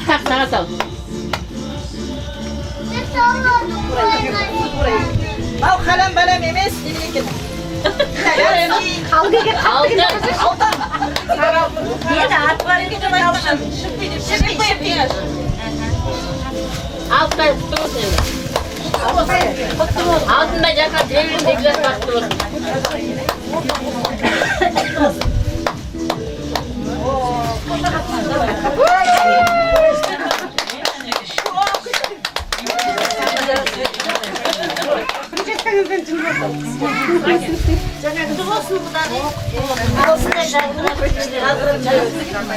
Tak sağa sal. Al kalem balem емес екен. Aldı. Енді ат бар екен деп айтқан. Шықпай қойып. Altay kutu olsun şimdi. Altında yakar devrinde güzel baktı olsun.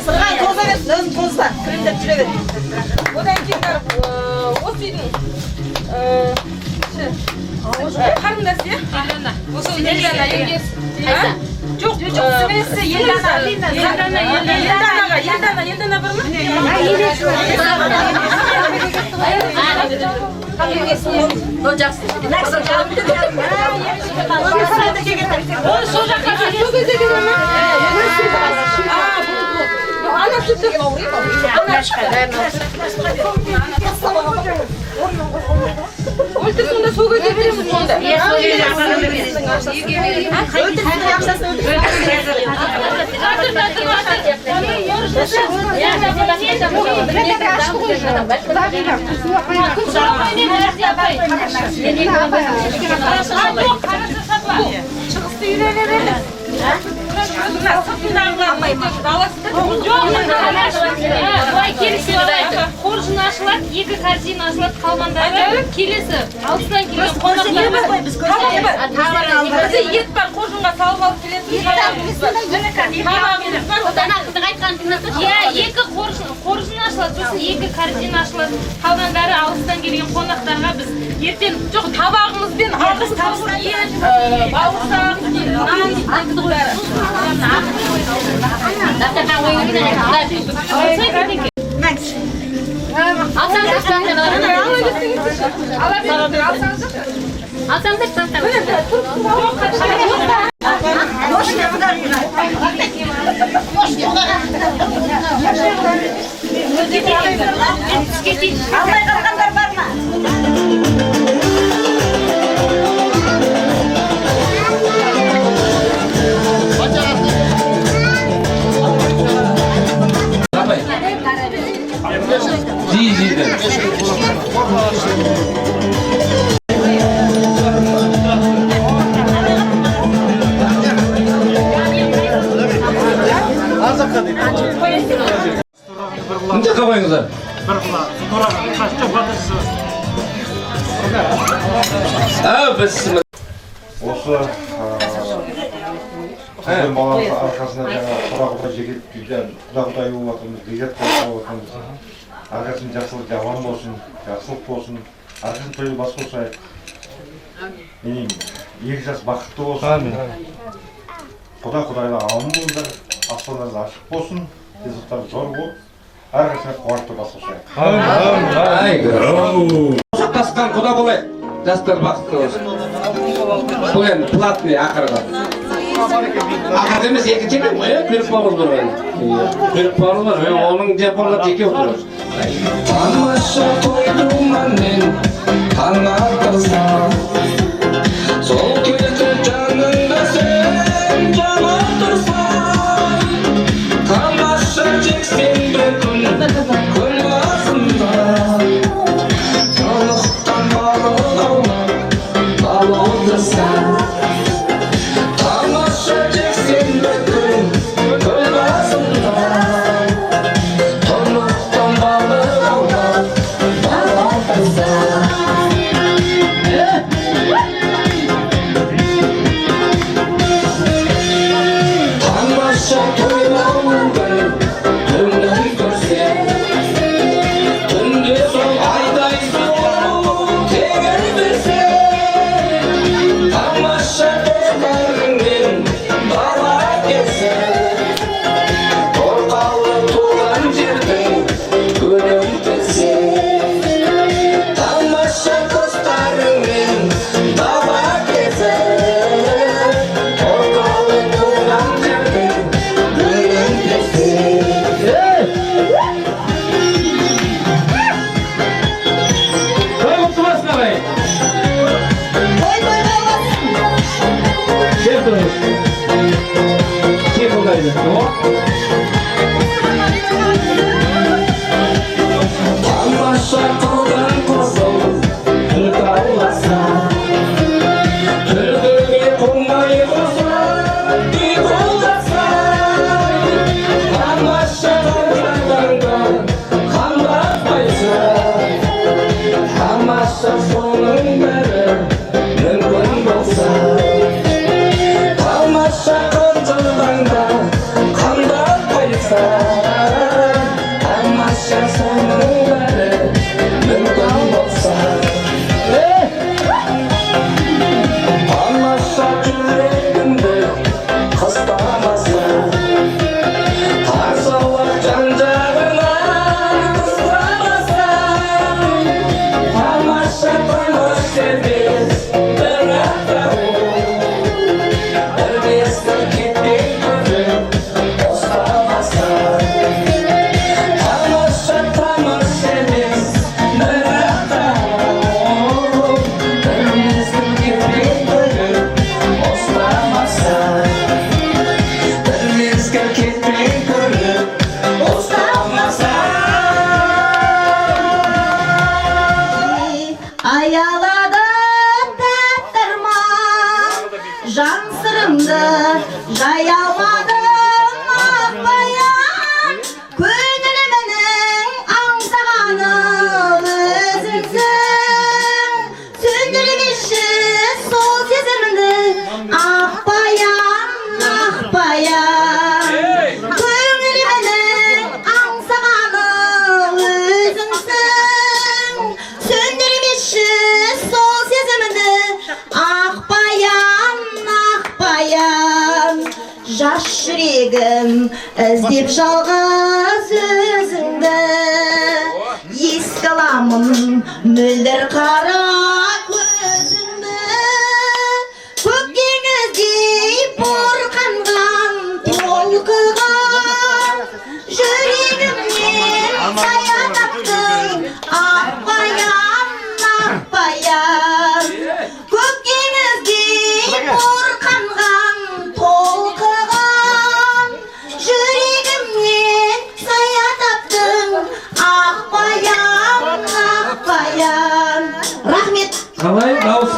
Сырған тоза берсін, өзін тозда. Кремдеп жүре бер. Одан кейін барып осы үйдің қарындасы иә? Осы Елдана еңгесі. Жоқ, сіңілісі Елдана бар ма? О жақсы. Сол жаққа сол кезде келе ма? Ана Өлтірсіңді сол кезде бересің онда. Иә, сол кезде ақшаны бересің. Шығысты үйренеді. Қоржын ашылады, 2 корзина ашылады, қалғандары келесі алыстан келген қонақтар. Бізде ет бар, қоржынға салып алып келесіз. Иә, 2 қоржын ашылады, сосын 2 корзина ашылады, қалғандары алыстан келген қонақтарға біз ертең жоқ табағымызбен алғыс табыс ет, бауырсақ, Мынша қабайыңыздар. Осы сіздің балаңыз арқасында жаңа құда жекет құда құдай болып жатырмыз, бекет болып жатырмыз. Арқасын жақсылық жаман болсын, жақсылық болсын, арқасын тойлы бас болсайық. Екі жас бақытты болсын. Құдайлар аман болыңдар, аспандарыңыз ашық болсын, денсаулықтарыңыз зор болып, әрқайсысына қуатты бас болсайық. Құшақтасқан құда болайық. Жастар бақытты болсын. Бұл енді платный ақырға. Ақырға емес, екінші мен ғой, көріп бауыр бар. Көріп бауыр бар, оның жапырлап жеке отырыр. Тамаша қойдуман мен, таң атырсам, сол кезде жаныңда сен жанып тұрсам, тамаша жексенбі күн басында, жолықтан балық аулап отырсам, тамаша жексенбі күн басында, жолықтан балық аулап отырсам. Тамаша тойлауды түннен көрсем, түнде сол айдай сұлу тегін берсем, тамаша достарыңмен бала кезсем, торқалы туған жердің гүлін берсем, тамаша достарыңмен бала кезсем, торқалы туған жердің гүлін берсем. Құтты болсын ағай. Кеп тұрыңыз. Кеп ұлдайды. Тамаша қылған қызыл түлкі ауласа, түлкіге қонмай қоса, үй қолдаса, тамаша қылғанда қанбатпайса, тамаша соның бәрі мүмкін болса, тамаша қылғанда қанбатпайса, жай алмадым ақбаян, көңілімнің аңсағаны өзіңсің, сөндірмеші сол сезімді ақбаян, ақбаян, көңілімнің аңсағаны өзіңсің, сөндірмеші сол сезімді ақбаян, ақбаян, жас жүрегім іздеп жалғыз өзіңді, еске аламын мөлдір қара көзіңді, көктеңіздей бұрқанған толқыған жүрегімнен сая таптың ақбаян, ақбаян, көктеңіздей бұрқанған толқыған жүрегімнен сая таптың ақбаян, ақбаян. Рахмет. Қалай дауыс